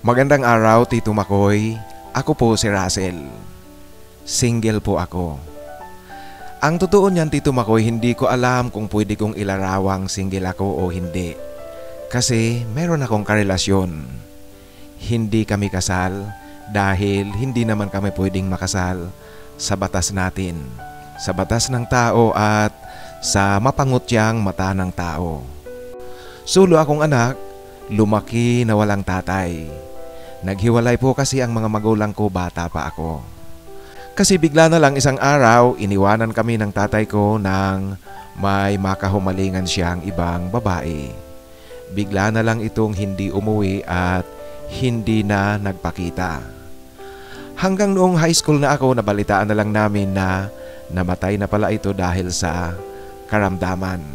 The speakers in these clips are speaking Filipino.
Magandang araw, Tito Makoy. Ako po si Russell. Single po ako. Ang totoo niyan, Tito Makoy, hindi ko alam kung pwede kong ilarawang single ako o hindi. Kasi meron akong karelasyon. Hindi kami kasal dahil hindi naman kami pwedeng makasal sa batas natin, sa batas ng tao at sa mapangutyang mata ng tao. Sulo akong anak, lumaki na walang tatay. Naghiwalay po kasi ang mga magulang ko, bata pa ako. Kasi bigla na lang isang araw, iniwanan kami ng tatay ko nang may makahumalingan siyang ibang babae. Bigla na lang itong hindi umuwi at hindi na nagpakita. Hanggang noong high school na ako, nabalitaan na lang namin na namatay na pala ito dahil sa karamdaman.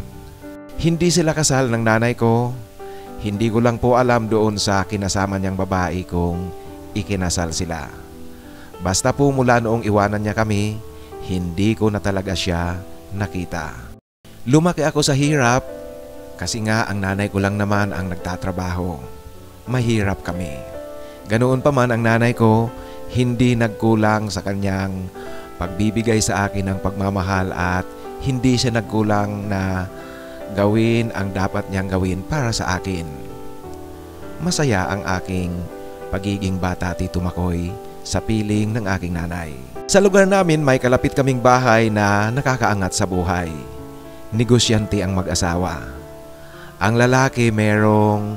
Hindi sila kasal ng nanay ko. Hindi ko lang po alam doon sa kinasama niyang babae kung ikinasal sila. Basta po mula noong iwanan niya kami, hindi ko na talaga siya nakita. Lumaki ako sa hirap kasi nga ang nanay ko lang naman ang nagtatrabaho. Mahirap kami. Ganoon pa man ang nanay ko, hindi nagkulang sa kanyang pagbibigay sa akin ng pagmamahal at hindi siya nagkulang na gawin ang dapat niyang gawin para sa akin. Masaya ang aking pagiging bata, Tito Makoy, sa piling ng aking nanay. Sa lugar namin may kalapit kaming bahay na nakakaangat sa buhay. Negosyante ang mag-asawa. Ang lalaki merong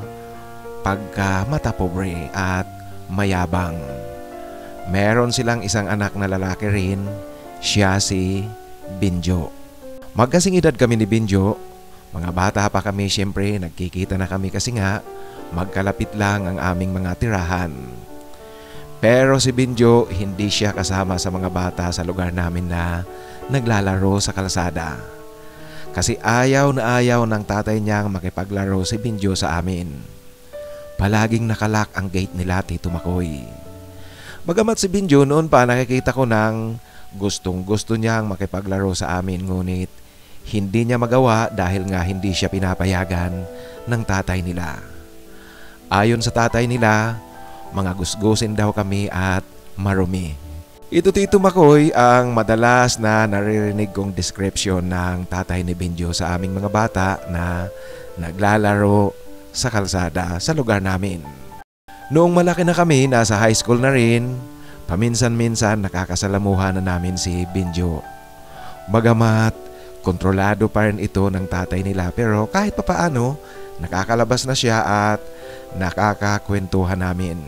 pagka-mata pobre at mayabang. Meron silang isang anak na lalaki rin, siya si Binjo. Magkasing edad kami ni Binjo. Mga bata pa kami, siyempre nagkikita na kami kasi nga magkalapit lang ang aming mga tirahan. Pero si Binjo, hindi siya kasama sa mga bata sa lugar namin na naglalaro sa kalsada. Kasi ayaw na ayaw ng tatay niyang makipaglaro si Binjo sa amin. Palaging nakalak ang gate nila, Tito Makoy. Bagamat si Binjo noon pa nakikita ko ng gustong gusto niyang makipaglaro sa amin, ngunit hindi niya magawa dahil nga hindi siya pinapayagan ng tatay nila. Ayon sa tatay nila, mga gusgusin daw kami at marumi. Ito, Tito Makoy, ang madalas na naririnig kong description ng tatay ni Binjo sa aming mga bata na naglalaro sa kalsada sa lugar namin. Noong malaki na kami, nasa high school na rin, paminsan-minsan nakakasalamuhan na namin si Binjo. Bagamat kontrolado pa rin ito ng tatay nila, pero kahit papaano, nakakalabas na siya at nakakakwentuhan namin.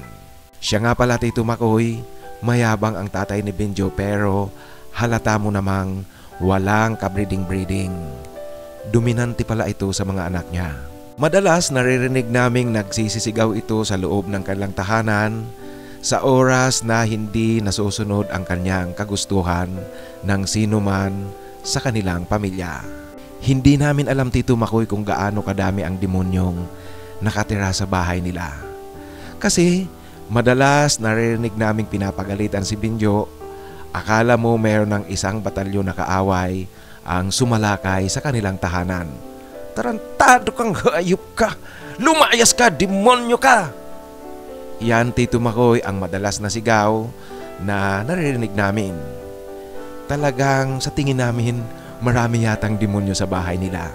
Siya nga pala, Tito Makoy, mayabang ang tatay ni Binjo pero halata mo namang walang kabreeding-breeding. Dominante pala ito sa mga anak niya. Madalas naririnig naming nagsisisigaw ito sa loob ng kanilang tahanan sa oras na hindi nasusunod ang kanyang kagustuhan ng sino man sa kanilang pamilya. Hindi namin alam, Tito Makoy, kung gaano kadami ang demonyong nakatira sa bahay nila. Kasi madalas naririnig naming pinapagalitan si Binjo. Akala mo meron ng isang batalyon na kaaway ang sumalakay sa kanilang tahanan. Tarantado kang hayop ka! Lumayas ka! Demonyo ka! Yan, Tito Makoy, ang madalas na sigaw na naririnig namin. Talagang sa tingin namin, marami yatang demonyo sa bahay nila.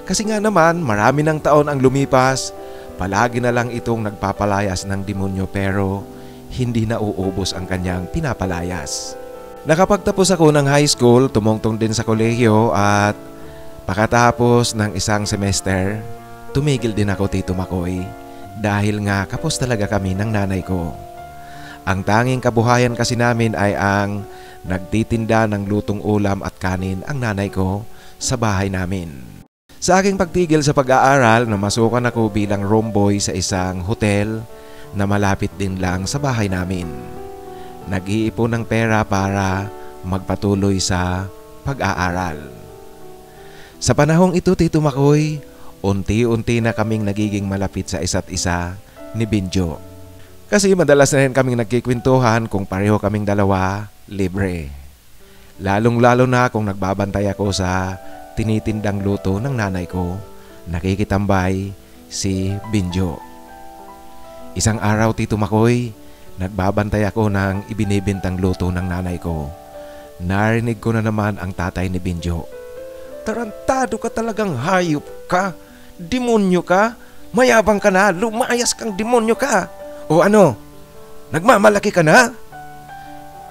Kasi nga naman, marami ng taon ang lumipas, palagi na lang itong nagpapalayas ng demonyo pero hindi na uubos ang kanyang pinapalayas. Nakapagtapos ako ng high school, tumungtong din sa kolehiyo at pagkatapos ng isang semester, tumigil din ako, Tito Makoy, dahil nga kapos talaga kami ng nanay ko. Ang tanging kabuhayan kasi namin ay ang nagtitinda ng lutong ulam at kanin ang nanay ko sa bahay namin. Sa aking pagtigil sa pag-aaral, namasukan ako bilang room boy sa isang hotel na malapit din lang sa bahay namin. Nag-iipon ng pera para magpatuloy sa pag-aaral. Sa panahong ito, Tito Makoy, unti-unti na kaming nagiging malapit sa isa't isa ni Binjo. Kasi madalas na rin kaming nagkikwentuhan kung pareho kaming dalawa, libre. Lalong-lalo na kung nagbabantay ako sa tinitindang luto ng nanay ko, nakikitambay si Binjo. Isang araw, Tito Makoy, nagbabantay ako ng ibinibintang luto ng nanay ko. Narinig ko na naman ang tatay ni Benjo. Tarantado ka talagang, hayop ka. Demonyo ka. Mayabang ka na. Lumayas kang demonyo ka. O ano? Nagmamalaki ka na?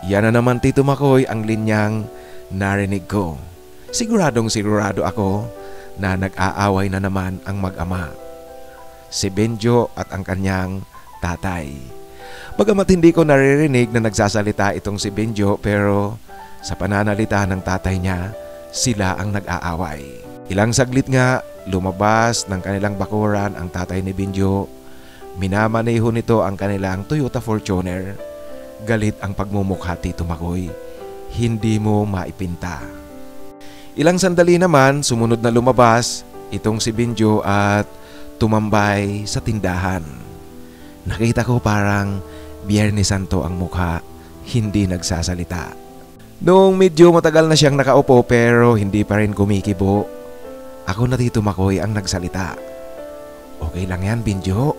Yan na naman, Tito Makoy, ang linyang narinig ko. Siguradong sigurado ako na nag-aaway na naman ang mag-ama, si Benjo at ang kanyang tatay. Bagamat hindi ko naririnig na nagsasalita itong si Benjo, pero sa pananalita ng tatay niya, sila ang nag-aaway. Ilang saglit nga, lumabas ng kanilang bakuran ang tatay ni Benjo. Minamaneho nito ang kanilang Toyota Fortuner. Galit ang pagmumukha, Tito Makoy. Hindi mo maipinta. Ilang sandali naman, sumunod na lumabas itong si Benjo at tumambay sa tindahan. Nakita ko parang Biyernes Santo ang mukha, hindi nagsasalita. Noong medyo matagal na siyang nakaupo pero hindi pa rin kumikibo, ako na, Tito Makoy, ang nagsalita. Okay lang yan, Benjo.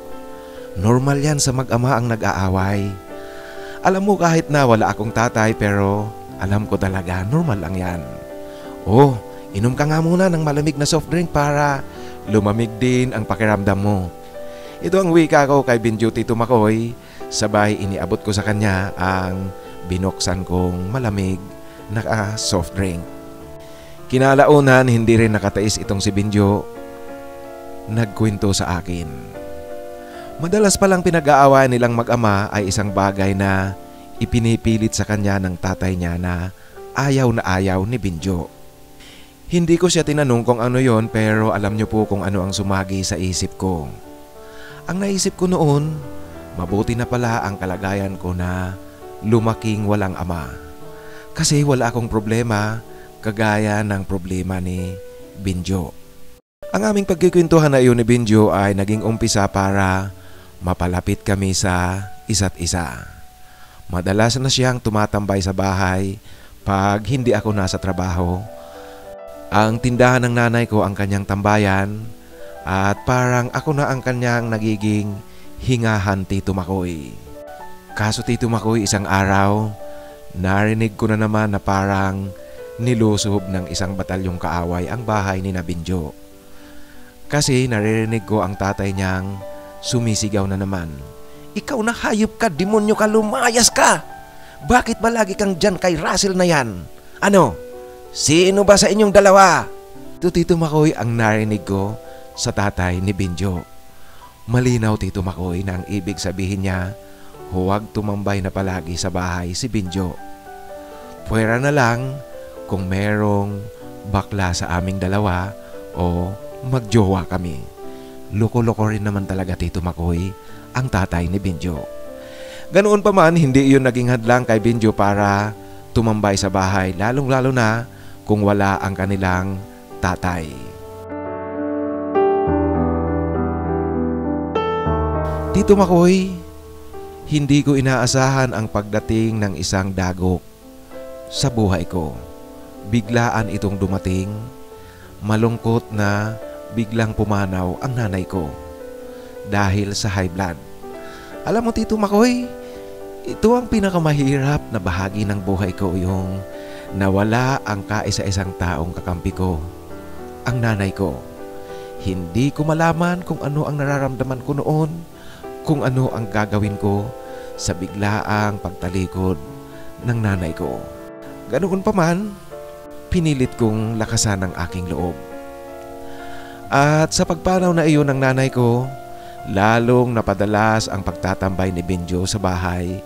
Normal yan sa mag-ama ang nag-aaway. Alam mo, kahit na wala akong tatay, pero alam ko talaga normal lang yan. Oh, inom ka nga muna ng malamig na soft drink para lumamig din ang pakiramdam mo. Ito ang wika ko kay Benjo, Tito Makoy. Sabay iniabot ko sa kanya ang binuksan kong malamig na soft drink. Kinalaunan, hindi rin nakatiis itong si Benjo. Nagkwento sa akin. Madalas palang pinag-aawayan nilang mag-ama ay isang bagay na ipinipilit sa kanya ng tatay niya na ayaw ni Benjo. Hindi ko siya tinanong kung ano yon, pero alam niyo po kung ano ang sumagi sa isip ko. Ang naisip ko noon, mabuti na pala ang kalagayan ko na lumaking walang ama. Kasi wala akong problema kagaya ng problema ni Benjo. Ang aming pagkikwentuhan na iyon ni Benjo ay naging umpisa para mapalapit kami sa isa't isa. Madalas na siyang tumatambay sa bahay pag hindi ako nasa trabaho. Ang tindahan ng nanay ko ang kanyang tambayan at parang ako na ang kanyang nagiging hingahan, Tito Makoy. Kaso, Tito Makoy, isang araw, narinig ko na naman na parang nilusob ng isang batalyong kaaway ang bahay ni Benjo. Kasi naririnig ko ang tatay niyang sumisigaw na naman. Ikaw na, hayop ka, demonyo ka, lumayas ka! Bakit ba lagi kang dyan kay Russell na yan? Ano? Sino ba sa inyong dalawa? Ito, Tito Makoy, ang narinig ko sa tatay ni Benjo. Malinaw, Tito Makoy, na ang ibig sabihin niya, huwag tumambay na palagi sa bahay si Benjo. Pwera na lang kung merong bakla sa aming dalawa o magjowa kami. Loko-loko rin naman talaga, Tito Makoy, ang tatay ni Benjo. Ganoon pa man, hindi iyon naging hadlang kay Benjo para tumambay sa bahay, lalong-lalo na kung wala ang kanilang tatay. Tito Makoy, hindi ko inaasahan ang pagdating ng isang dagok sa buhay ko. Biglaan itong dumating. Malungkot na biglang pumanaw ang nanay ko dahil sa high blood. Alam mo, Tito Makoy, ito ang pinakamahirap na bahagi ng buhay ko, yung nawala ang kaisa-isang taong kakampi ko, ang nanay ko. Hindi ko malaman kung ano ang nararamdaman ko noon, kung ano ang gagawin ko sa biglaang pagtalikod ng nanay ko. Ganoon pa man, pinilit kong lakasan ang aking loob. At sa pagpanaw na iyon ng nanay ko, lalong napadalas ang pagtatambay ni Benjo sa bahay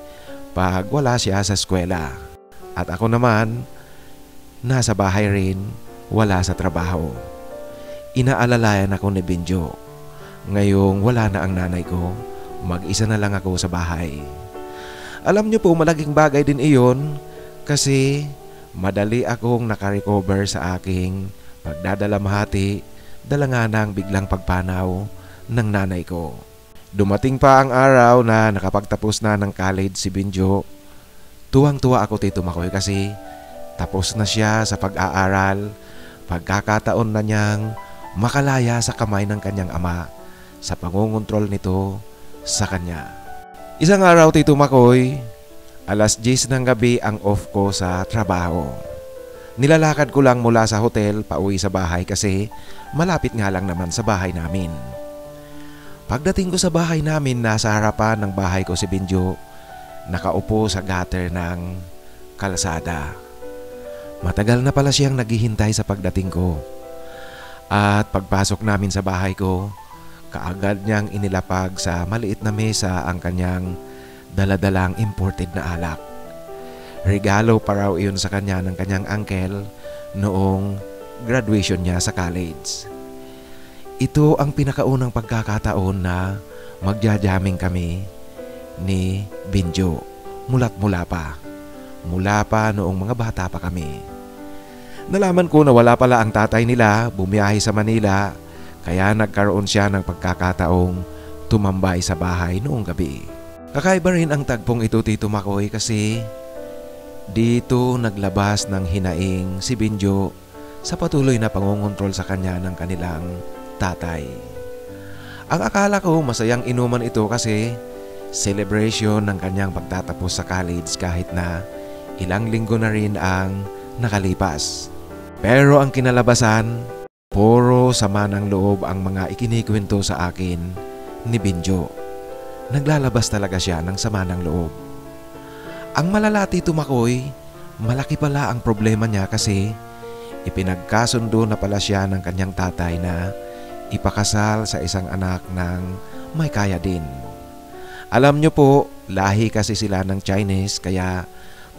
pag wala siya sa eskwela. At ako naman, nasa bahay rin, wala sa trabaho. Inaalalayan ako ni Benjo. Ngayong wala na ang nanay ko, mag-isa na lang ako sa bahay. Alam niyo po, malaking bagay din iyon kasi madali akong nakarecover sa aking pagdadalamhati dala nga ng biglang pagpanaw ng nanay ko. Dumating pa ang araw na nakapagtapos na ng college si Benjo. Tuwang-tuwa ako, Tito Makoy, kasi tapos na siya sa pag-aaral. Pagkakataon na niyang makalaya sa kamay ng kanyang ama sa pangungontrol nito sa kanya. Isang araw, Tito Makoy, alas 10 ng gabi ang off ko sa trabaho. Nilalakad ko lang mula sa hotel pauwi sa bahay kasi malapit nga lang naman sa bahay namin. Pagdating ko sa bahay namin, nasa harapan ng bahay ko si Binjo, nakaupo sa gutter ng kalsada. Matagal na pala siyang naghihintay sa pagdating ko. At pagpasok namin sa bahay ko, kaagad niyang inilapag sa maliit na mesa ang kanyang daladalang imported na alak. Regalo pa raw iyon sa kanya ng kanyang uncle noong graduation niya sa college. Ito ang pinakaunang pagkakataon na magja-jamming kami ni Binjo mula't mula pa. Mula pa noong mga bata pa kami. Nalaman ko na wala pala ang tatay nila, bumiyahe sa Manila. Kaya nagkaroon siya ng pagkakataong tumambay sa bahay noong gabi. Kakaiba rin ang tagpong ito, Tito Makoy, kasi dito naglabas ng hinaing si Binjo sa patuloy na pangungontrol sa kanya ng kanilang tatay. Ang akala ko masayang inuman ito kasi celebration ng kanyang pagtatapos sa college kahit na ilang linggo na rin ang nakalipas. Pero ang kinalabasan, puro sama ng loob ang mga ikinikwento sa akin ni Binjo. Naglalabas talaga siya ng sama ng loob. Ang malala, Tito Makoy, malaki pala ang problema niya kasi ipinagkasundo na pala siya ng kanyang tatay na ipakasal sa isang anak ng may kaya din. Alam niyo po, lahi kasi sila ng Chinese kaya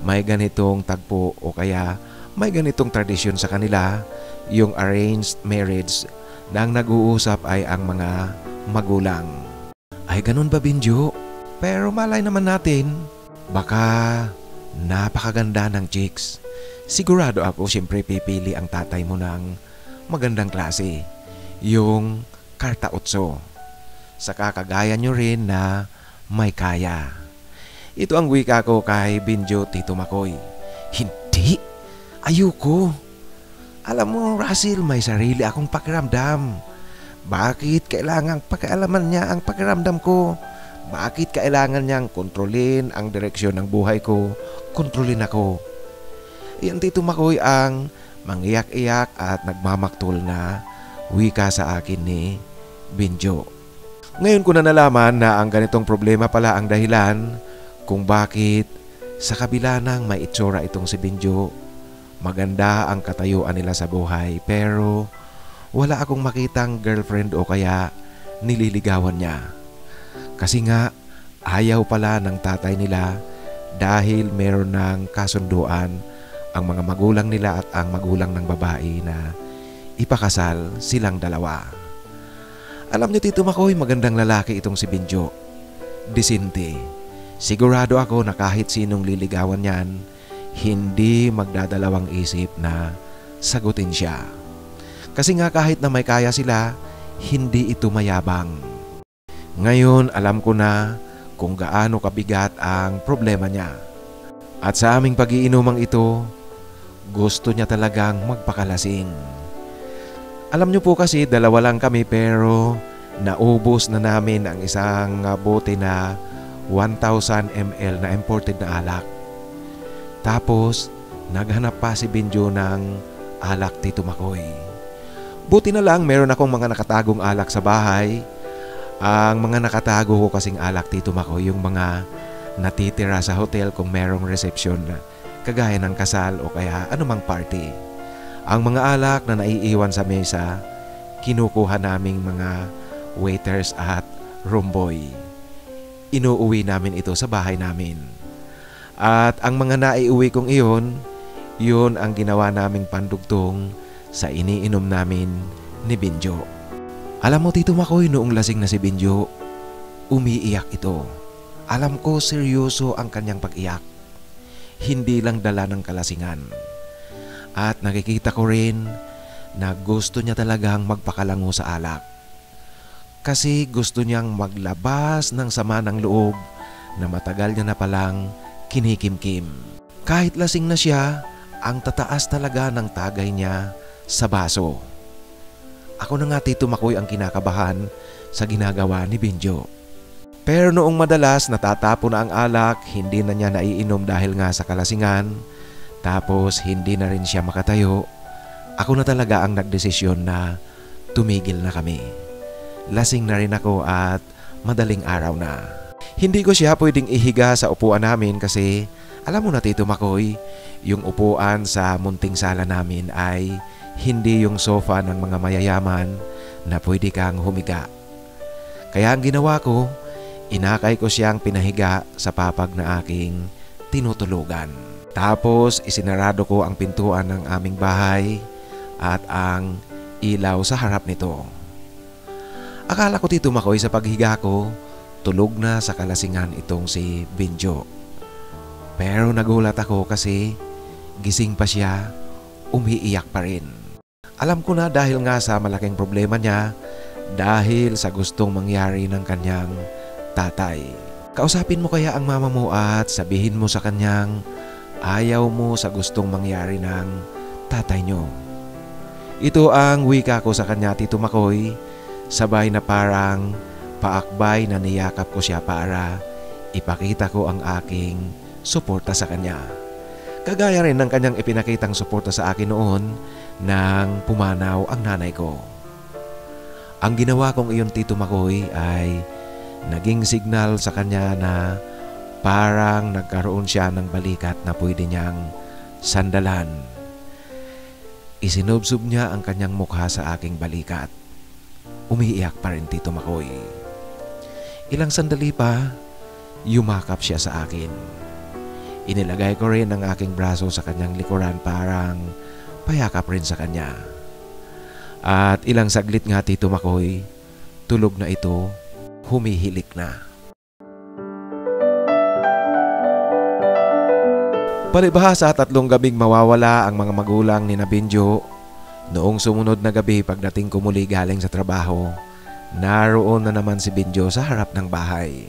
may ganitong tagpo o kaya may ganitong tradisyon sa kanila. Yung arranged marriage na ang nag-uusap ay ang mga magulang. Ay ganun ba, Binjo? Pero malay naman natin, baka napakaganda ng chicks. Sigurado ako siyempre pipili ang tatay mo ng magandang klase. Yung karta utso. Sa kakagaya nyo rin na may kaya. Ito ang wika ko kay Binjo, Tito Makoy. Hindi! Ayoko! Alam mo, Russell, may sarili akong pakiramdam. Bakit kailangang pakialaman niya ang pakiramdam ko? Bakit kailangan niyang kontrolin ang direksyon ng buhay ko? Kontrolin ako. Iyan, Tito Makoy, ang mangiyak-iyak at nagmamaktol na wika sa akin ni Binjo. Ngayon ko na nalaman na ang ganitong problema pala ang dahilan kung bakit sa kabila ng may itsura itong si Binjo, maganda ang katayuan nila sa buhay pero wala akong makitang girlfriend o kaya nililigawan niya. Kasi nga ayaw pala ng tatay nila dahil meron ng kasunduan ang mga magulang nila at ang magulang ng babae na ipakasal silang dalawa. Alam niyo, Tito Makoy, magandang lalaki itong si Binjo. Disinte. Sigurado ako na kahit sinong liligawan niyan, hindi magdadalawang isip na sagutin siya. Kasi nga kahit na may kaya sila, hindi ito mayabang. Ngayon alam ko na kung gaano kabigat ang problema niya. At sa aming pag-iinumang ito, gusto niya talagang magpakalasing. Alam niyo po kasi dalawa lang kami pero naubos na namin ang isang bote na 1,000 ml na imported na alak. Tapos, naghanap pa si Binjo ng alak, Tito Makoy. Buti na lang meron akong mga nakatagong alak sa bahay. Ang mga nakatago ko kasing alak, Tito Makoy, yung mga natitira sa hotel kung merong reception kagaya ng kasal o kaya anumang party. Ang mga alak na naiiwan sa mesa, kinukuha naming mga waiters at room boy. Inuuwi namin ito sa bahay namin. At ang mga naiuwi kong iyon, yun ang ginawa naming pandugtong sa iniinom namin ni Binjo. Alam mo, Tito Makoy, noong lasing na si Binjo, umiiyak ito. Alam ko seryoso ang kanyang pag-iyak. Hindi lang dala ng kalasingan. At nakikita ko rin na gusto niya talagang magpakalango sa alak. Kasi gusto niyang maglabas ng sama ng loob na matagal niya na palang kinikimkim. Kahit lasing na siya, ang tataas talaga ng tagay niya sa baso. Ako na nga, Tito Makoy, ang kinakabahan sa ginagawa ni Binjo. Pero noong madalas natatapo na ang alak, hindi na niya naiinom dahil nga sa kalasingan, tapos hindi na rin siya makatayo, ako na talaga ang nagdesisyon na tumigil na kami. Lasing na rin ako at madaling araw na. Hindi ko siya pwedeng ihiga sa upuan namin kasi alam mo na Tito Makoy, yung upuan sa munting sala namin ay hindi yung sofa ng mga mayayaman na pwede kang humiga. Kaya ang ginawa ko, inakay ko siyang pinahiga sa papag na aking tinutulugan. Tapos isinarado ko ang pintuan ng aming bahay at ang ilaw sa harap nito. Akala ko Tito Makoy sa paghiga ko, tulog na sa kalasingan itong si Binjo. Pero nagulat ako kasi gising pa siya, umiiyak pa rin. Alam ko na dahil nga sa malaking problema niya, dahil sa gustong mangyari ng kanyang tatay. Kausapin mo kaya ang mama mo at sabihin mo sa kanyang ayaw mo sa gustong mangyari ng tatay nyo. Ito ang wika ko sa kanya Tito Makoy, sabay na parang paakbay na niyakap ko siya para ipakita ko ang aking suporta sa kanya. Kagaya rin ng kanyang ipinakitang suporta sa akin noon nang pumanaw ang nanay ko. Ang ginawa kong iyon Tito Makoy ay naging signal sa kanya na parang nagkaroon siya ng balikat na pwede niyang sandalan. Isinubsob niya ang kanyang mukha sa aking balikat. Umiiyak pa rin Tito Makoy. Ilang sandali pa, yumakap siya sa akin. Inilagay ko rin ang aking braso sa kanyang likuran parang payakap rin sa kanya. At ilang saglit nga Tito Makoy, tulog na ito, humihilik na. Palibhasa 3 gabing mawawala ang mga magulang ni Binjo. Noong sumunod na gabi pagdating ko muli galing sa trabaho, naroon na naman si Binjo sa harap ng bahay.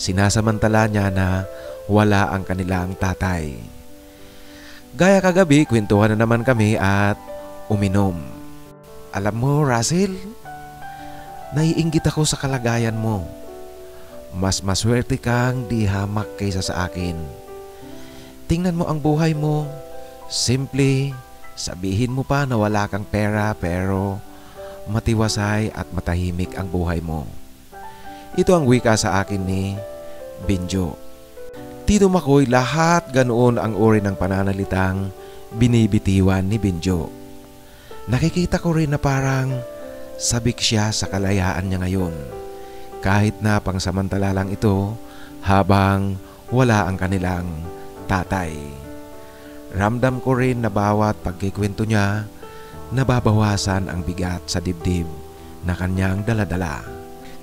Sinasamantala niya na wala ang kanilang tatay. Gaya kagabi, kwentuhan na naman kami at uminom. Alam mo, Russell, naiinggit ako sa kalagayan mo. Mas maswerte kang di hamak kaysa sa akin. Tingnan mo ang buhay mo. Simple, sabihin mo pa na wala kang pera pero matiwasay at matahimik ang buhay mo. Ito ang wika sa akin ni Binjo. Tito Makoy, lahat ganoon ang uri ng pananalitang binibitiwan ni Binjo. Nakikita ko rin na parang sabik siya sa kalayaan niya ngayon. Kahit na pangsamantala lang ito habang wala ang kanilang tatay. Ramdam ko rin na bawat pagkikwento niya, nababawasan ang bigat sa dibdib na kanyang daladala.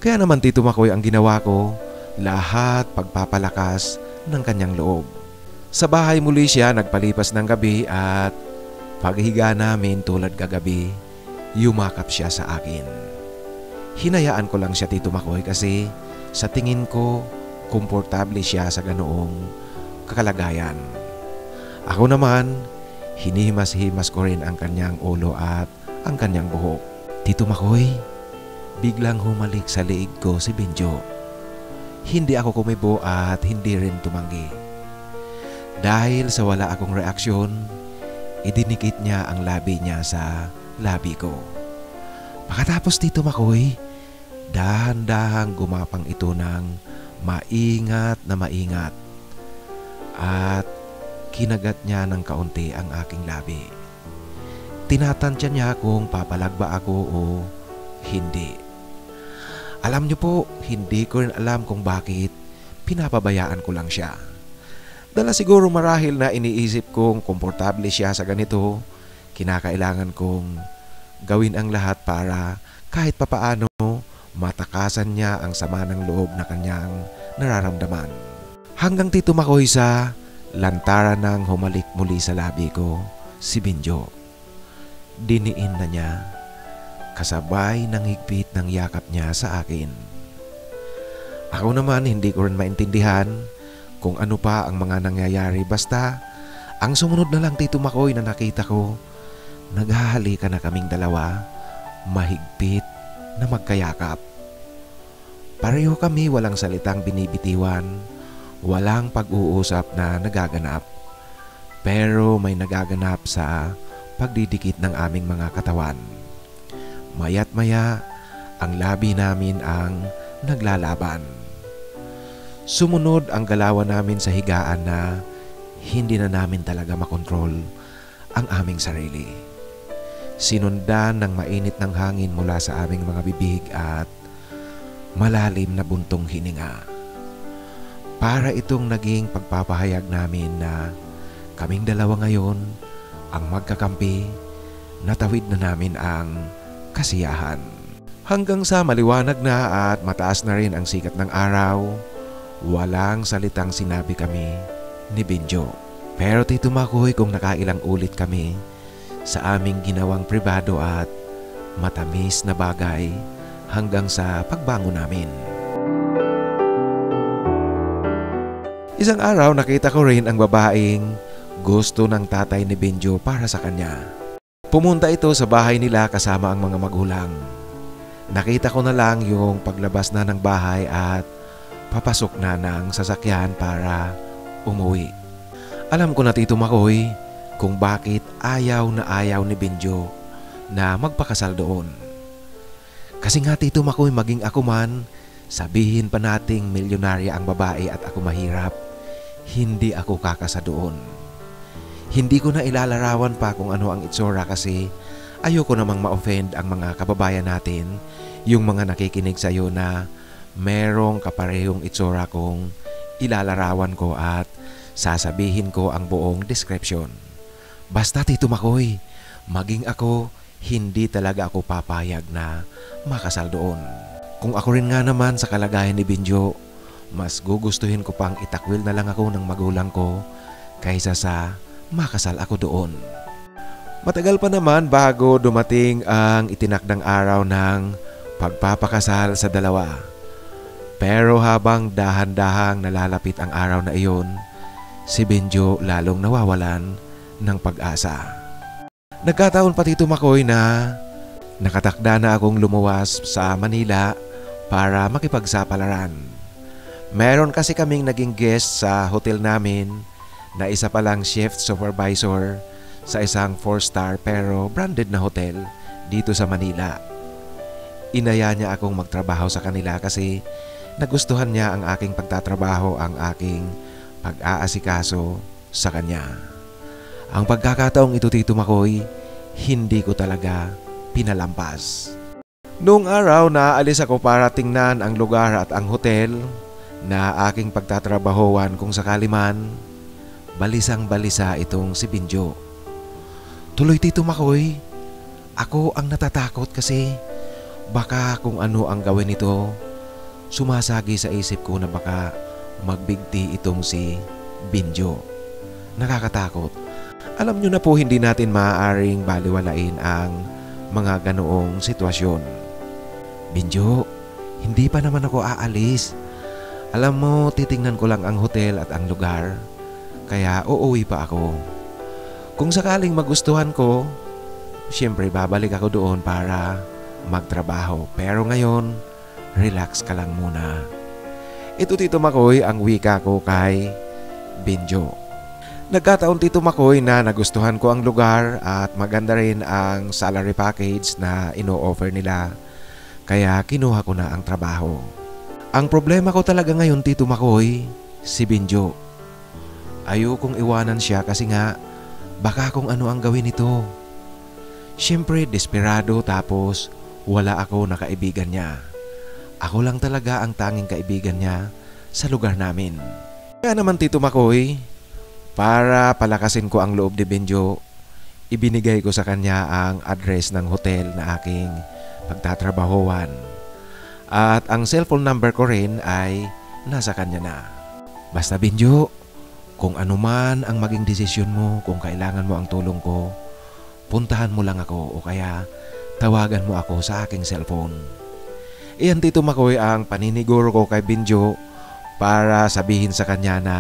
Kaya naman Tito Makoy ang ginawa ko, lahat pagpapalakas ng kanyang loob. Sa bahay muli siya nagpalipas ng gabi at paghiga namin tulad kagabi, yumakap siya sa akin. Hinayaan ko lang siya Tito Makoy kasi sa tingin ko komportable siya sa ganoong kakalagayan. Ako naman, hinihimas-himas ko rin ang kanyang ulo at ang kanyang buhok. Tito Makoy, biglang humalik sa liig ko si Binjo. Hindi ako kumibo at hindi rin tumanggi. Dahil sa wala akong reaksyon, idinikit niya ang labi niya sa labi ko. Pagkatapos Tito Makoy, dahan-dahang gumapang ito ng maingat na maingat at kinagat niya ng kaunti ang aking labi. Tinatansya niya kung papalag ba ako o hindi. Alam niyo po, hindi ko rin alam kung bakit pinapabayaan ko lang siya. Dala siguro marahil na iniisip kong komportable siya sa ganito, kinakailangan kong gawin ang lahat para kahit papaano matakasan niya ang sama ng loob na kanyang nararamdaman. Hanggang Tito Makoy sa lantaran nang humalik muli sa labi ko si Binjo. Diniin na niya, kasabay ng higpit ng yakap niya sa akin. Ako naman hindi ko rin maintindihan kung ano pa ang mga nangyayari, basta ang sumunod na lang Tito Makoy na nakita ko, naghahalikan na kaming dalawa, mahigpit na magkayakap. Pareho kami walang salitang binibitiwan, walang pag-uusap na nagaganap. Pero may nagaganap sa pagdidikit ng aming mga katawan. Maya't maya, ang labi namin ang naglalaban. Sumunod ang galawan namin sa higaan na hindi na namin talaga makontrol ang aming sarili. Sinundan ng mainit ng hangin mula sa aming mga bibig at malalim na buntong hininga. Para itong naging pagpapahayag namin na kaming dalawa ngayon ang magkakampi, natawid na namin ang kasiyahan. Hanggang sa maliwanag na at mataas na rin ang sikat ng araw, walang salitang sinabi kami ni Benjo. Pero Tito Makoy, kung nakailang ulit kami sa aming ginawang pribado at matamis na bagay hanggang sa pagbangon namin. Isang araw nakita ko rin ang babaeng gusto ng tatay ni Benjo para sa kanya. Pumunta ito sa bahay nila kasama ang mga magulang. Nakita ko na lang yung paglabas na ng bahay at papasok na ng sasakyan para umuwi. Alam ko na Tito Makoy kung bakit ayaw ni Benjo na magpakasal doon. Kasi nga Tito Makoy, maging ako man, sabihin pa nating milyonarya ang babae at ako mahirap, hindi ako kakasa doon. Hindi ko na ilalarawan pa kung ano ang itsura kasi ayoko namang ma-offend ang mga kababayan natin, yung mga nakikinig sa iyo na merong kaparehong itsura kong ilalarawan ko at sasabihin ko ang buong description. Basta Tito Makoy, maging ako, hindi talaga ako papayag na makasal doon. Kung ako rin nga naman sa kalagayan ni Benjo, mas gugustuhin ko pang itakwil na lang ako ng magulang ko kaysa sa makasal ako doon. Matagal pa naman bago dumating ang itinakdang araw ng pagpapakasal sa dalawa. Pero habang dahan-dahang nalalapit ang araw na iyon, si Benjo lalong nawawalan ng pag-asa. Nagkataon pa Tito Makoy na nakatakda na akong lumuwas sa Manila para makipagsapalaran. Meron kasi kaming naging guest sa hotel namin na isa palang shift supervisor sa isang 4-star pero branded na hotel dito sa Manila. Inaya niya akong magtrabaho sa kanila kasi nagustuhan niya ang aking pagtatrabaho, ang aking pag-aasikaso sa kanya. Ang pagkakataong ito Tito Makoy, hindi ko talaga pinalampas. Noong araw na aalis ako para tingnan ang lugar at ang hotel na aking pagtatrabahoan kung sakali man, balisang-balisa itong si Benjo. Tuloy Tito Makoy, ako ang natatakot kasi baka kung ano ang gawin nito, sumasagi sa isip ko na baka magbigti itong si Benjo. Nakakatakot. Alam nyo na po hindi natin maaaring baliwalain ang mga ganoong sitwasyon. Benjo, hindi pa naman ako aalis. Alam mo, titingnan ko lang ang hotel at ang lugar, kaya uuwi pa ako. Kung sakaling magustuhan ko, siyempre babalik ako doon para magtrabaho. Pero ngayon, relax ka lang muna. Ito Tito Makoy ang wika ko kay Benjo. Nagkataon Tito Makoy na nagustuhan ko ang lugar at maganda rin ang salary package na ino-offer nila. Kaya kinuha ko na ang trabaho. Ang problema ko talaga ngayon Tito Makoy, si Benjo. Ayokong iwanan siya kasi nga baka kung ano ang gawin nito. Siyempre desperado tapos wala ako na kaibigan niya. Ako lang talaga ang tanging kaibigan niya sa lugar namin. Kaya naman Tito Makoy, para palakasin ko ang loob ni Benjo, ibinigay ko sa kanya ang address ng hotel na aking pagtatrabahoan. At ang cellphone number ko rin ay nasa kanya na. Basta Benjo, kung ano man ang maging desisyon mo, kung kailangan mo ang tulong ko, puntahan mo lang ako o kaya tawagan mo ako sa aking cellphone. Iyan Tito Makoy ang paniniguro ko kay Benjo para sabihin sa kanya na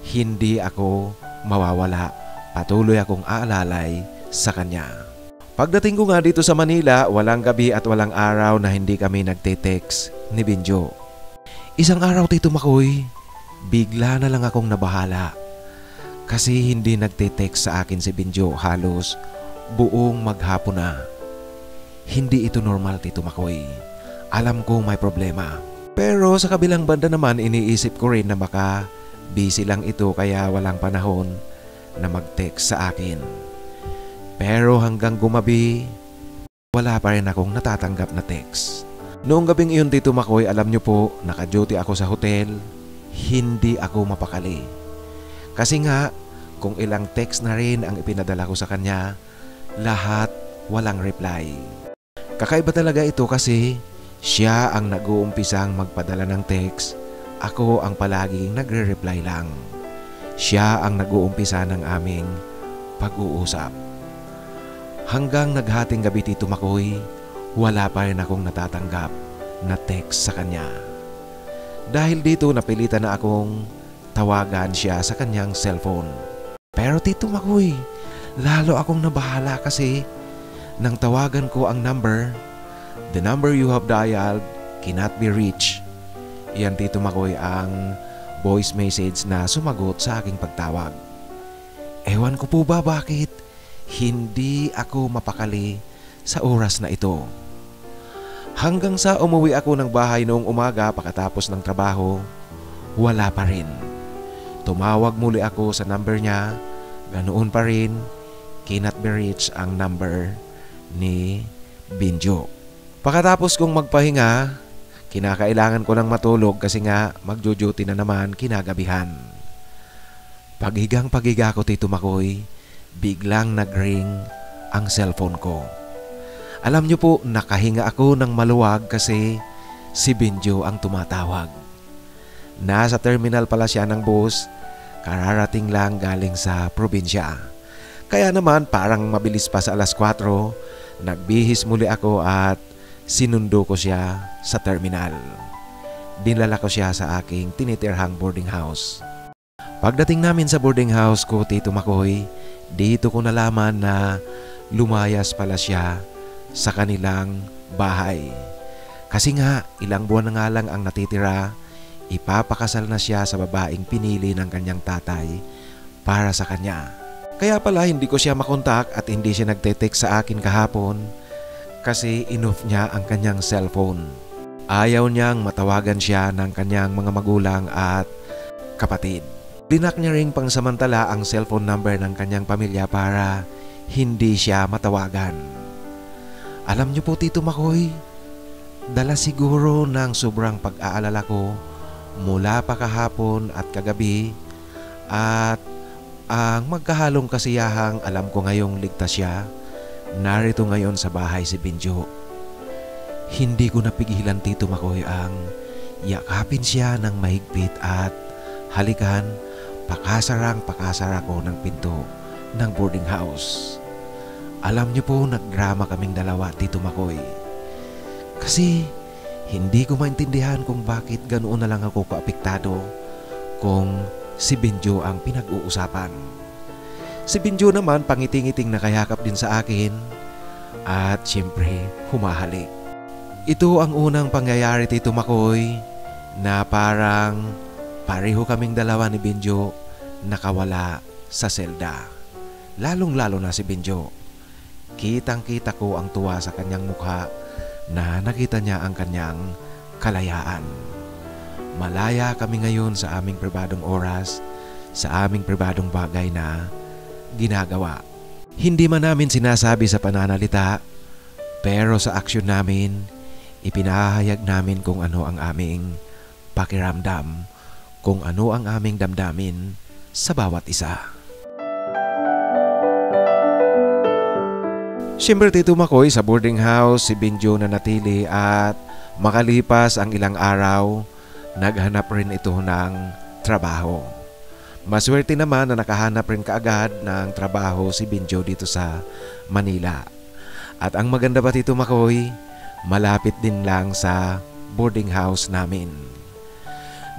hindi ako mawawala. Patuloy akong aalalay sa kanya. Pagdating ko nga dito sa Manila, walang gabi at walang araw na hindi kami nagte-text ni Binjo. Isang araw, Tito Makoy, bigla na lang akong nabahala kasi hindi nagte-text sa akin si Binjo halos buong maghapon na. Hindi ito normal, Tito Makoy. Alam ko may problema. Pero sa kabilang banda naman, iniisip ko rin na baka busy lang ito kaya walang panahon na mag-text sa akin. Pero hanggang gumabi, wala pa rin akong natatanggap na text. Noong gabing iyon, Tito Makoy, alam niyo po, naka-duty ako sa hotel. Hindi ako mapakali. Kasi nga, kung ilang text na rin ang ipinadala ko sa kanya, lahat walang reply. Kakaiba talaga ito kasi siya ang nag-uumpisang magpadala ng text. Ako ang palaging nagre-reply lang. Siya ang nag-uumpisa ng aming pag-uusap. Hanggang naghating gabi, Tito Makoy, wala pa rin akong natatanggap na text sa kanya. Dahil dito napilitan na akong tawagan siya sa kanyang cellphone. Pero Tito Makoy, lalo akong nabahala kasi nang tawagan ko ang number, the number you have dialed cannot be reached. Iyan, Tito Makoy, ang voice message na sumagot sa aking pagtawag. Ewan ko po ba bakit hindi ako mapakali sa oras na ito. Hanggang sa umuwi ako ng bahay noong umaga pagkatapos ng trabaho, wala pa rin. Tumawag muli ako sa number niya, ganoon pa rin, cannot be reached ang number ni Binjo. Pagkatapos kong magpahinga, kinakailangan ko ng matulog kasi nga magjo-duty na naman kinagabihan. Pagigang-pagiga ko, Tito Makoy, biglang nag-ring ang cellphone ko. Alam niyo po, nakahinga ako ng maluwag kasi si Binjo ang tumatawag. Nasa terminal pala siya ng bus, kararating lang galing sa probinsya. Kaya naman parang mabilis pa sa alas 4, nagbihis muli ako at sinundo ko siya sa terminal. Dinala ko siya sa aking tinitirhang boarding house. Pagdating namin sa boarding house ko, Tito Makoy, dito ko nalaman na lumayas pala siya sa kanilang bahay. Kasi nga, ilang buwan na nga lang ang natitira, ipapakasal na siya sa babaeng pinili ng kanyang tatay para sa kanya. Kaya pala hindi ko siya makontak at hindi siya nagte-text sa akin kahapon kasi in-off niya ang kanyang cellphone. Ayaw niyang matawagan siya ng kanyang mga magulang at kapatid. Dinak niya ring pangsamantala ang cellphone number ng kanyang pamilya para hindi siya matawagan. Alam niyo po, Tito Makoy, dala siguro ng sobrang pag-aalala ko mula pa kahapon at kagabi at ang magkahalong kasiyahang alam ko ngayong ligtas siya, narito ngayon sa bahay si Binjo. Hindi ko napigilan, Tito Makoy, ang yakapin siya ng mahigpit at halikan, pakasara ko ng pinto ng boarding house. Alam niyo po, nagdrama kaming dalawa, Tito Makoy. Kasi hindi ko maintindihan kung bakit ganoon na lang ako kaapektado kung si Binjo ang pinag-uusapan. Si Binjo naman pangiting-iting nakayakap din sa akin at siyempre humahalik. Ito ang unang pangyayari, Tito Makoy, na parang pareho kaming dalawa ni Binjo nakawala sa selda. Lalong-lalo na si Binjo. Kitang-kita ko ang tuwa sa kanyang mukha na nakita niya ang kanyang kalayaan. Malaya kami ngayon sa aming pribadong oras, sa aming pribadong bagay na ginagawa. Hindi man namin sinasabi sa pananalita, pero sa aksyon namin, ipinahayag namin kung ano ang aming pakiramdam, kung ano ang aming damdamin sa bawat isa. Siyempre, Tito Makoy, sa boarding house si Binjo na natili at makalipas ang ilang araw, naghanap rin ito ng trabaho. Maswerte naman na nakahanap rin kaagad ng trabaho si Binjo dito sa Manila. At ang maganda pa, Tito Makoy, malapit din lang sa boarding house namin.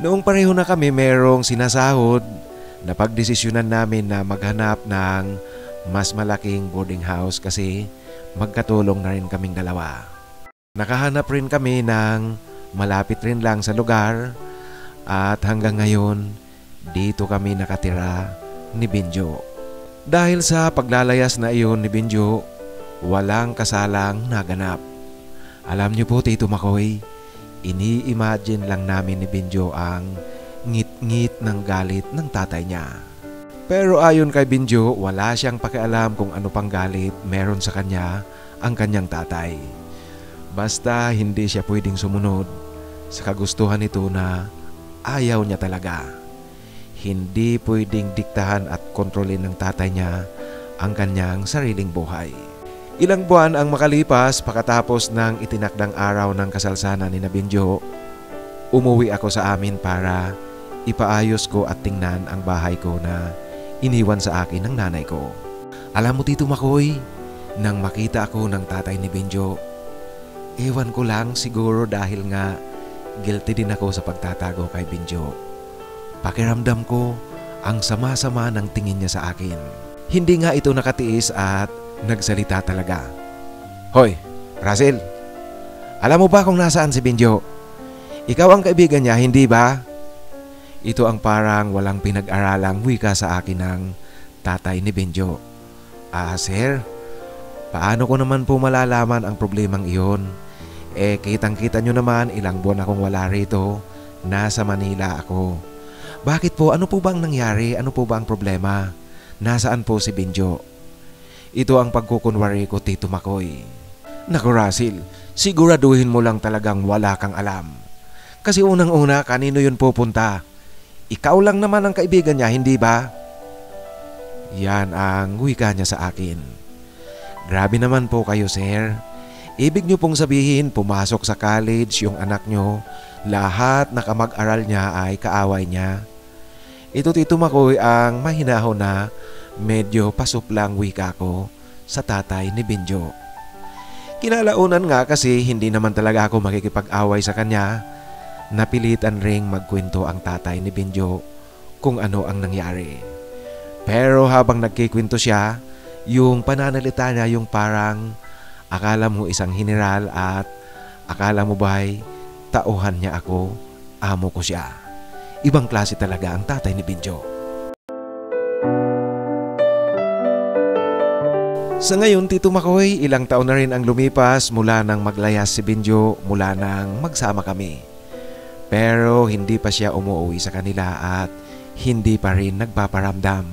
Noong pareho na kami merong sinasahod, napagdesisyonan namin na maghanap ng mas malaking boarding house kasi magkatulong na rin kaming dalawa. Nakahanap rin kami ng malapit rin lang sa lugar at hanggang ngayon dito kami nakatira ni Benjo. Dahil sa paglalayas na iyon ni Benjo, walang kasalang naganap. Alam niyo po Tito Makoy, ini-imagine lang namin ni Benjo ang ngit-ngit ng galit ng tatay niya. Pero ayon kay Benjo, wala siyang pakialam kung ano pang galit meron sa kanya ang kanyang tatay. Basta hindi siya pwedeng sumunod sa kagustuhan nito na ayaw niya talaga. Hindi pwedeng diktahan at kontrolin ng tatay niya ang kanyang sariling buhay. Ilang buwan ang makalipas pagkatapos ng itinakdang araw ng kasalsanan ni Benjo, umuwi ako sa amin para ipaayos ko at tingnan ang bahay ko na iniwan sa akin ng nanay ko. Alam mo Tito Makoy, nang makita ako ng tatay ni Benjo, ewan ko lang, siguro dahil nga guilty din ako sa pagtatago kay Benjo. Pakiramdam ko ang sama-sama ng tingin niya sa akin. Hindi nga ito nakatiis at nagsalita talaga. Hoy, Russell, alam mo ba kung nasaan si Benjo? Ikaw ang kaibigan niya, hindi ba? Ito ang parang walang pinag-aralang wika sa akin ng tatay ni Benjo. Sir, paano ko naman po malalaman ang problemang iyon? Kitang-kita nyo naman ilang buwan akong wala rito. Nasa Manila ako. Bakit po? Ano po bang nangyari? Ano po ba ang problema? Nasaan po si Benjo? Ito ang pagkukunwari ko Tito Makoy. Naku Russell, siguraduhin mo lang talagang wala kang alam. Kasi unang-una, kanino yun pupunta? Ikaw lang naman ang kaibigan niya, hindi ba? Yan ang wika niya sa akin. Grabe naman po kayo sir. Ibig niyo pong sabihin pumasok sa college yung anak niyo, lahat na kamag-aral niya ay kaaway niya. Ito Tito Makoy ang mahinahon na medyo pasuplang wika ko sa tatay ni Benjo. Kinalaunan nga kasi hindi naman talaga ako makikipag-away sa kanya. Napilitan ring magkwento ang tatay ni Benjo kung ano ang nangyari. Pero habang nagkikwento siya, yung pananalita niya yung parang akala mo isang general at akala mo ba'y tauhan niya ako, amo ko siya. Ibang klase talaga ang tatay ni Benjo. Sa ngayon Tito Makoy, ilang taon na rin ang lumipas mula nang maglayas si Benjo, mula nang magsama kami. Pero hindi pa siya umuwi sa kanila at hindi pa rin nagpaparamdam.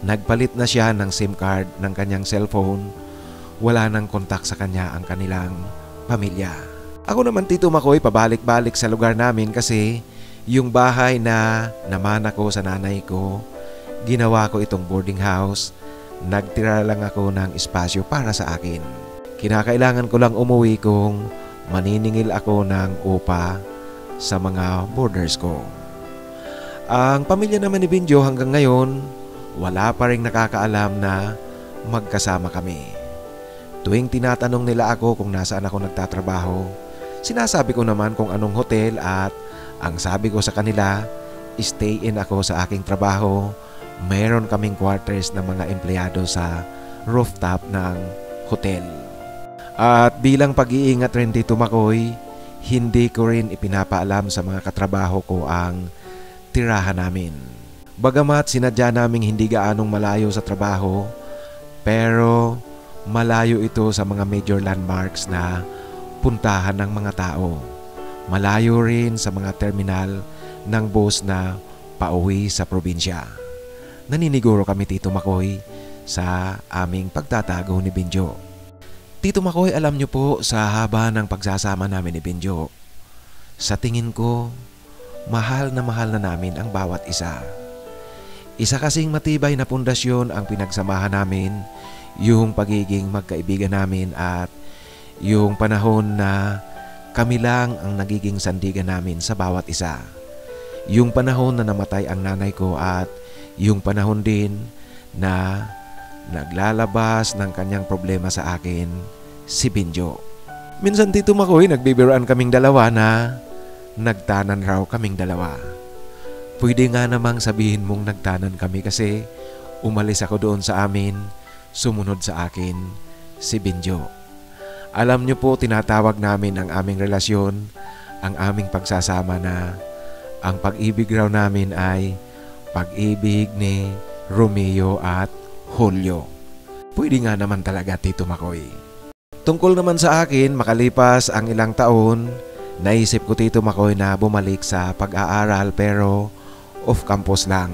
Nagpalit na siya ng SIM card ng kanyang cellphone. Wala nang kontak sa kanya ang kanilang pamilya. Ako naman Tito Makoy, pabalik-balik sa lugar namin kasi yung bahay na naman ako sa nanay ko, ginawa ko itong boarding house. Nagtira lang ako ng espasyo para sa akin. Kinakailangan ko lang umuwi kung maniningil ako ng upa sa mga boarders ko. Ang pamilya naman ni Benjo hanggang ngayon, wala pa rin nakakaalam na magkasama kami. Tuwing tinatanong nila ako kung nasaan ako nagtatrabaho, sinasabi ko naman kung anong hotel at ang sabi ko sa kanila, stay in ako sa aking trabaho. Meron kaming quarters ng mga empleyado sa rooftop ng hotel. At bilang pag-iingat rin Tito Makoy, hindi ko rin ipinapaalam sa mga katrabaho ko ang tirahan namin. Bagamat sinadya naming hindi gaanong malayo sa trabaho, pero malayo ito sa mga major landmarks na puntahan ng mga tao. Malayo rin sa mga terminal ng bus na pauwi sa probinsya. Naniniguro kami Tito Makoy sa aming pagtatago ni Benjo. Tito Makoy, alam niyo po, sa haba ng pagsasama namin ni Benjo, sa tingin ko, mahal na namin ang bawat isa. Isa kasing matibay na pundasyon ang pinagsamahan namin, yung pagiging magkaibigan namin at yung panahon na kami lang ang nagiging sandigan namin sa bawat isa. Yung panahon na namatay ang nanay ko at yung panahon din na naglalabas ng kanyang problema sa akin, si Benjo. Minsan Tito Makoy, nagbibiruan kaming dalawa na nagtanan raw kaming dalawa. Pwede nga namang sabihin mong nagtanan kami kasi umalis ako doon sa amin, sumunod sa akin si Benjo. Alam niyo po, tinatawag namin ang aming relasyon ang aming pagsasama na ang pag-ibig raw namin ay pag-ibig ni Romeo at Julio. Pwede nga naman talaga, Tito Makoy. Tungkol naman sa akin, makalipas ang ilang taon, naisip ko, Tito Makoy, na bumalik sa pag-aaral pero off-campus lang.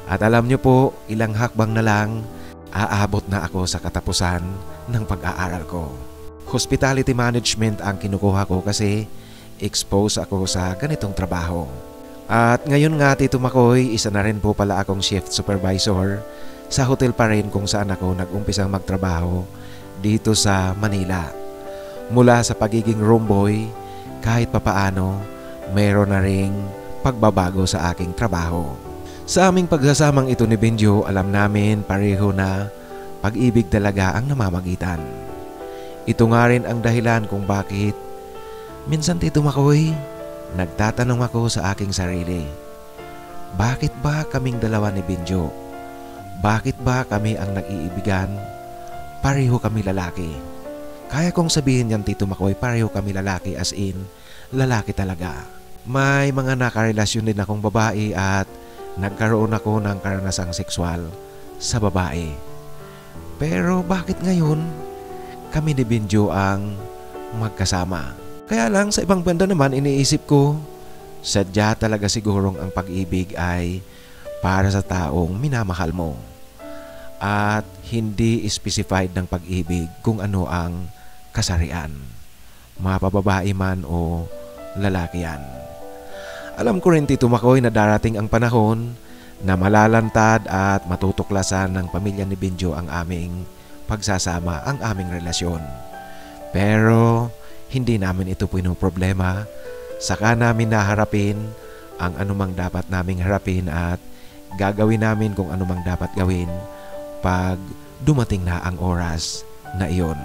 At alam nyo po, ilang hakbang na lang, aabot na ako sa katapusan ng pag-aaral ko. Hospitality management ang kinukuha ko kasi exposed ako sa ganitong trabaho. At ngayon nga, Tito Makoy, isa na rin po pala akong shift supervisor sa hotel pa rin kung saan ako nag-umpisang magtrabaho dito sa Manila. Mula sa pagiging room boy, kahit papaano, meron na ring pagbabago sa aking trabaho. Sa aming pagsasamang ito ni Benjo, alam namin pareho na pag-ibig talaga ang namamagitan. Ito nga rin ang dahilan kung bakit minsan, Tito Makoy, nagtatanong ako sa aking sarili, bakit ba kaming dalawa ni Benjo? Bakit ba kami ang nag-iibigan? Pareho kami lalaki. Kaya kong sabihin yan, Tito Makoy, pareho kami lalaki, as in, lalaki talaga. May mga nakarelasyon din akong babae at nagkaroon ako ng karanasang sexual sa babae. Pero bakit ngayon kami ni Benjo ang magkasama? Kaya lang sa ibang banda naman iniisip ko, sadya talaga sigurong ang pag-ibig ay para sa taong minamahal mo. At hindi specified ng pag-ibig kung ano ang kasarian, mapababae man o lalaki yan. Alam ko rin, Tito Makoy, na darating ang panahon na malalantad at matutuklasan ng pamilya ni Benjo ang aming pagsasama, ang aming relasyon. Pero hindi namin ito pinoproblema. Saka namin naharapin ang anumang dapat naming harapin at gagawin namin kung anumang dapat gawin pag dumating na ang oras na iyon.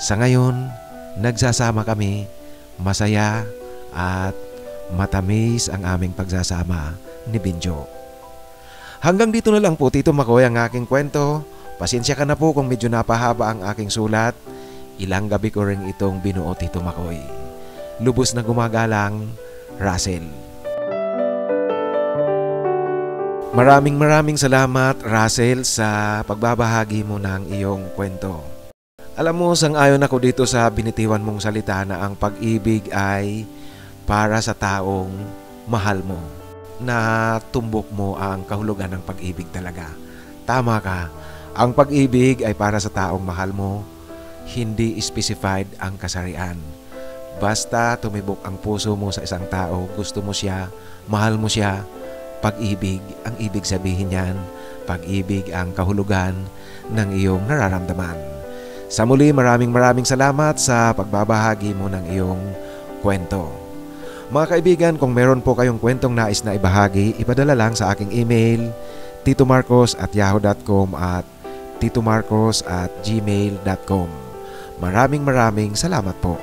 Sa ngayon, nagsasama kami, masaya at matamis ang aming pagsasama ni Benjo. Hanggang dito na lang po, Tito Makoy, ang aking kwento. Pasensya ka na po kung medyo napahaba ang aking sulat. Ilang gabi ko rin itong binuo, Tito Makoy. Lubos na gumagalang, Russell. Maraming salamat, Russell, sa pagbabahagi mo ng iyong kwento. Alam mo, sang-ayon ako dito sa binitiwan mong salita na ang pag-ibig ay para sa taong mahal mo, na tumbok mo ang kahulugan ng pag-ibig talaga. Tama ka, ang pag-ibig ay para sa taong mahal mo, hindi specified ang kasarian. Basta tumibok ang puso mo sa isang tao, gusto mo siya, mahal mo siya, pag-ibig ang ibig sabihin niyan, pag-ibig ang kahulugan ng iyong nararamdaman. Sa muli, maraming salamat sa pagbabahagi mo ng iyong kwento. Mga kaibigan, kung meron po kayong kwentong nais na ibahagi, ipadala lang sa aking email, titomarcos@yahoo.com at titomarcos@gmail.com. Maraming salamat po.